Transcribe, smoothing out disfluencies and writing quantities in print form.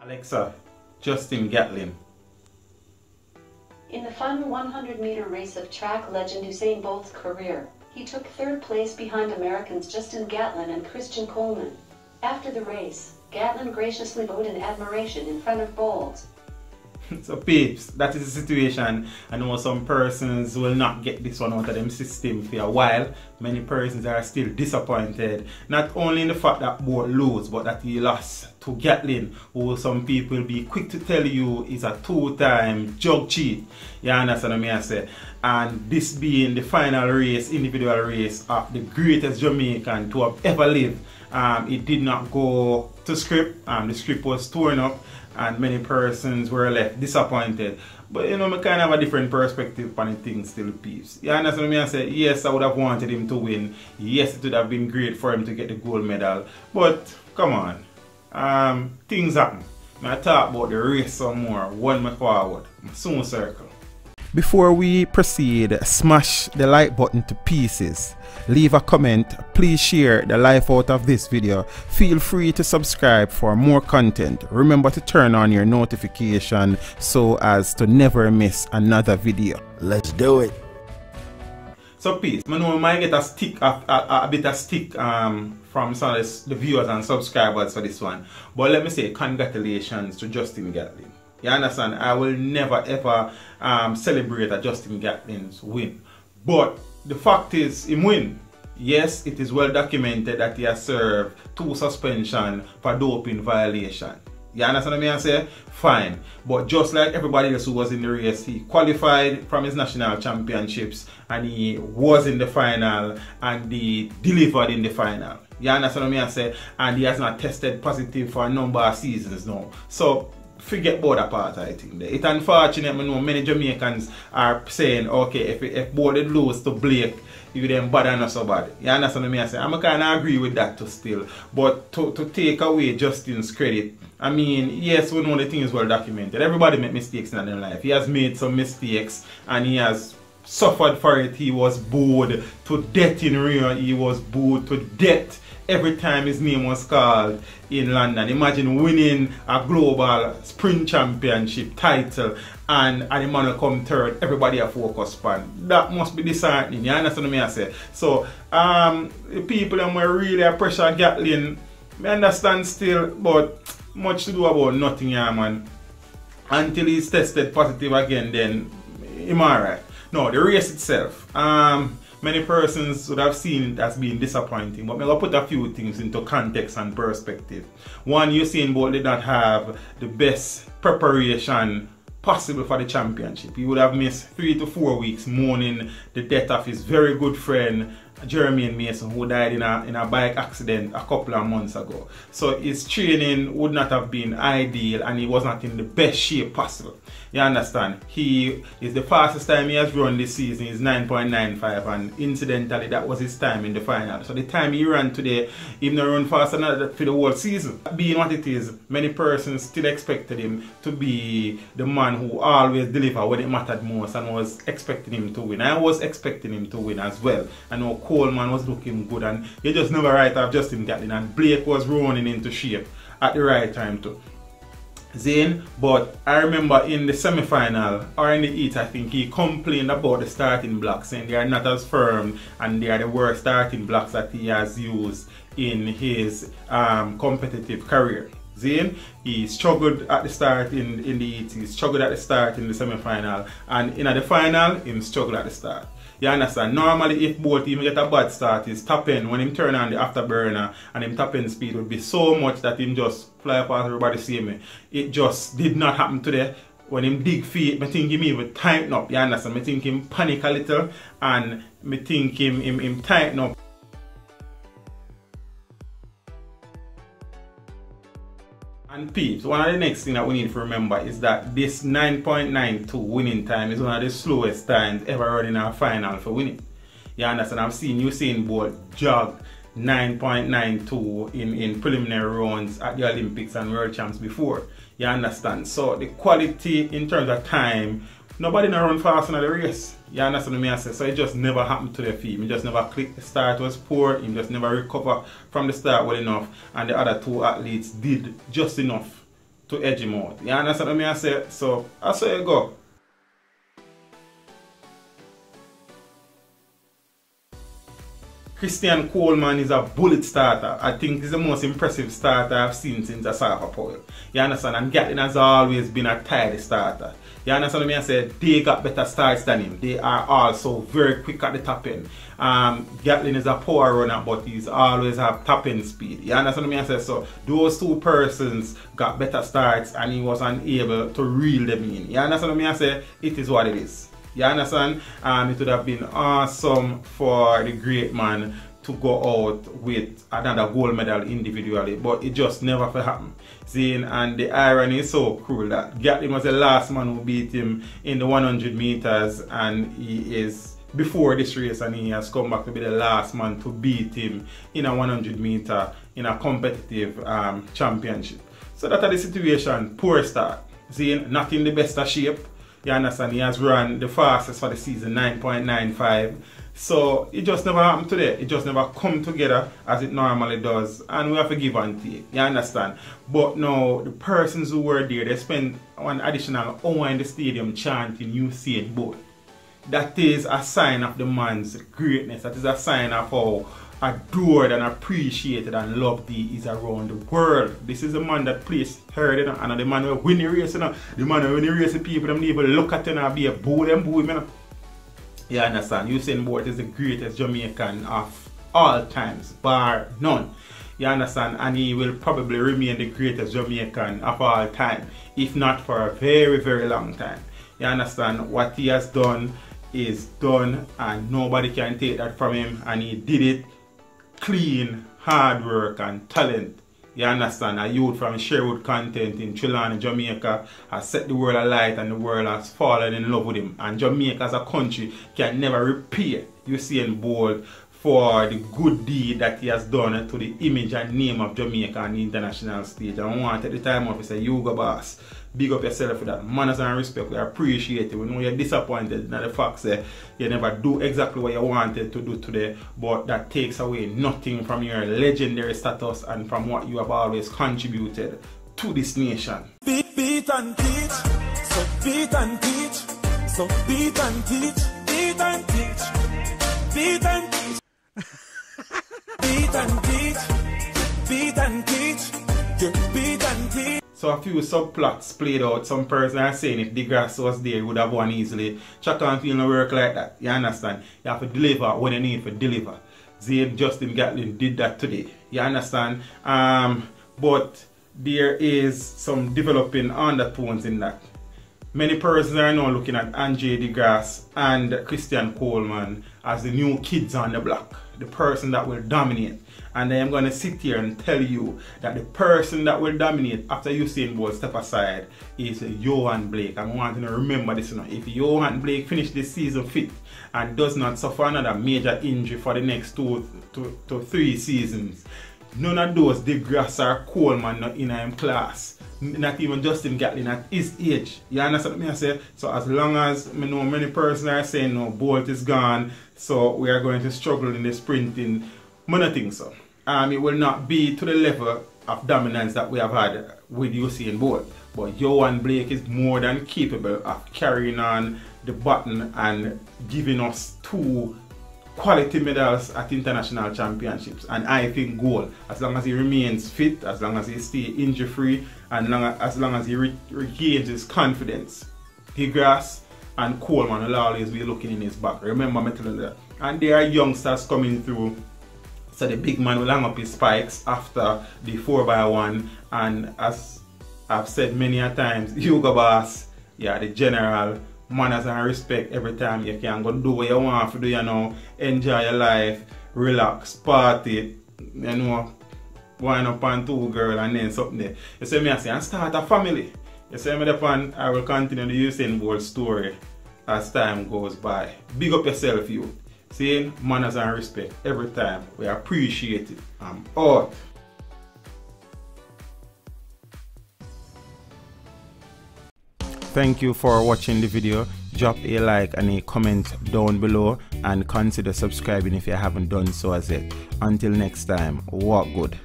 Alexa, Justin Gatlin. In the final 100-meter race of track legend USAIN Bolt's career, he took third place behind Americans Justin Gatlin and Coleman. After the race, Gatlin graciously bowed in admiration in front of Bolt. So peeps, that is the situation. I know some persons will not get this one out of them system for a while. Many persons are still disappointed, not only in the fact that Bolt lose, but that he lost to Gatlin, who some people will be quick to tell you is a two-time jug cheat. You understand what I say? And this being the final race, individual race of the greatest Jamaican to have ever lived. It did not go to script. The script was torn up, and many persons were left disappointed. But you know, I kind of have a different perspective on the thing still, peeps. You understand me? I say, yes, I would have wanted him to win. Yes, it would have been great for him to get the gold medal. But come on, things happen. I talk about the race some more. One more forward. Soon circle. Before we proceed, smash the like button to pieces. Leave a comment, please share the life out of this video. Feel free to subscribe for more content. Remember to turn on your notification so as to never miss another video. Let's do it. So peace, I know I might get a bit of stick from some of the viewers and subscribers for this one. But let me say congratulations to Justin Gatlin. You understand? I will never ever celebrate a Justin Gatlin's win. But the fact is, him win. Yes, it is well documented that he has served 2 suspensions for doping violation. You understand what I say? Fine. But just like everybody else who was in the race, he qualified from his national championships and he was in the final and he delivered in the final. You understand what I say? And he has not tested positive for a number of seasons now. So forget about that part, I think. It's unfortunate, I know many Jamaicans are saying, okay, if Bolt did lose to Blake, you then bother not so bad. You understand what I say? I'm kind of agree with that too still. But to take away Justin's credit, I mean, yes, we know the thing is well documented. Everybody make mistakes in their life. He has made some mistakes and he has suffered for it. He was booed to death in Rio. He was booed to death every time his name was called in London. Imagine winning a global sprint championship title and the man will come third, everybody a focus on. That must be disheartening, you understand what I say? So, the people that were really pressure Gatlin, I understand still, but much to do about nothing, yeah, man. Until he's tested positive again, then he's alright. No, the race itself, many persons would have seen it as being disappointing, but I'm going to put a few things into context and perspective. One, USAIN Bolt did not have the best preparation possible for the championship. He would have missed 3 to 4 weeks mourning the death of his very good friend Jeremy Mason, who died in a bike accident a couple of months ago. So his training would not have been ideal and he was not in the best shape possible. You understand? He is the fastest time he has run this season is 9.95 and incidentally that was his time in the final. So the time he ran today, even though run faster than that for the whole season. Being what it is, many persons still expected him to be the man who always delivered when it mattered most and was expecting him to win. I was expecting him to win as well. I know Coleman was looking good and you just never right off Justin Gatlin and Blake was running into shape at the right time too. Zane, but I remember in the semi-final or in the heat, I think he complained about the starting blocks saying they are not as firm and they are the worst starting blocks that he has used in his competitive career. Zane, he struggled at the start in the heat, he struggled at the start in the semi-final, and in the final, he struggled at the start. You understand? Normally, if Bolt even get a bad start, his top end, when him turn on the afterburner and him top end speed would be so much that him just fly past everybody see me. It just did not happen today. When him dig feet, I think him even tighten up, you understand? I think him panic a little and I think him tighten up. And peeps, one of the next thing that we need to remember is that this 9.92 winning time is one of the slowest times ever run in our final for winning. You understand? I've seen USAIN Bolt jog 9.92 in preliminary rounds at the Olympics and World Champs before. You understand? So the quality in terms of time, nobody not run fast in the race. You understand what I say? So it just never happened to the feet. He just never clicked. The start was poor. He just never recovered from the start well enough. And the other two athletes did just enough to edge him out. You understand what I say? So that's how you go. Christian Coleman is a bullet starter. I think he's the most impressive starter I've seen since I saw Paul. You understand? And Gatlin has always been a tidy starter. You understand what I say? They got better starts than him. They are also very quick at the top end. Gatlin is a power runner, but he's always have top end speed. You understand what I say? So those two persons got better starts and he was unable to reel them in. You understand what I say? It is what it is. You understand? It would have been awesome for the great man to go out with another gold medal individually, but it just never happened. See, and the irony is so cruel that Gatlin was the last man who beat him in the 100 meters, and he is before this race, and he has come back to be the last man to beat him in a 100 meter in a competitive championship. So that's the situation. Poor start. See, not in the best of shape. You understand? He has run the fastest for the season, 9.95. So it just never happened today. It just never come together as it normally does. And we have to give and take. You understand? But now the persons who were there, they spent one additional hour in the stadium chanting USAIN Bolt. That is a sign of the man's greatness. That is a sign of how adored and appreciated and loved he is around the world. This is a man that plays third, you know, and the man who win the race, you know. The man who win the race, the people them even look at him and be a boo them boo him, you know. You understand? Usain Bolt is the greatest Jamaican of all times, bar none. You understand? And he will probably remain the greatest Jamaican of all time, if not for a very, very long time. You understand? What he has done is done, and nobody can take that from him, and he did it clean, hard work and talent. You understand? A youth from Sherwood Content in Trelawny, Jamaica has set the world alight, and the world has fallen in love with him. And Jamaica as a country can never repay Usain Bolt for the good deed that he has done to the image and name of Jamaica on the international stage. And I want to take the time off to say, you go boss. Big up yourself for that. Manners and respect, we appreciate it. We know you're disappointed. Now the fact that you never do exactly what you wanted to do today, but that takes away nothing from your legendary status and from what you have always contributed to this nation. Beat and teach, so beat and teach, so beat and teach, beat and teach, beat and teach, beat and teach, beat and teach, beat and teach. So a few subplots played out. Some person are saying if the Grasse was there, he would have won easily. Chuck and feel no work like that. You understand? You have to deliver when you need to deliver. Justin Gatlin did that today. You understand? But there is some developing undertones in that. Many persons are now looking at Andre de Grasse and Christian Coleman as the new kids on the block. The person that will dominate. And I am going to sit here and tell you that the person that will dominate after Usain Bolt step aside is Johan Blake. I want you to remember this. You know, if Johan Blake finishes this season fit and does not suffer another major injury for the next 2 to 3 seasons, none of those de Grasse or Coleman not in him class. Not even Justin Gatlin at his age. You understand what I say? So as long as I know many persons are saying no, Bolt is gone, so we are going to struggle in the sprinting, I don't think so. It will not be to the level of dominance that we have had with Usain Bolt. But Johan Blake is more than capable of carrying on the baton and giving us 2 quality medals at international championships, and I think gold, as long as he remains fit, as long as he stays injury free, and as long as he regains his confidence. De Grasse and Coleman will always be looking in his back. Remember me telling you that. And there are youngsters coming through, so the big man will hang up his spikes after the 4x1, and as I've said many a times, you go boss, yeah, the general. Manners and respect every time you can go do what you want to do, you know, enjoy your life, relax, party, you know, wind up on 2 girls and then something there. You see me I say, and start a family. You see me upon, I will continue the Usain Bolt story as time goes by. Big up yourself, you. See, manners and respect every time. We appreciate it. I'm out. Thank you for watching the video. Drop a like and a comment down below, and consider subscribing if you haven't done so as yet. Until next time, walk good.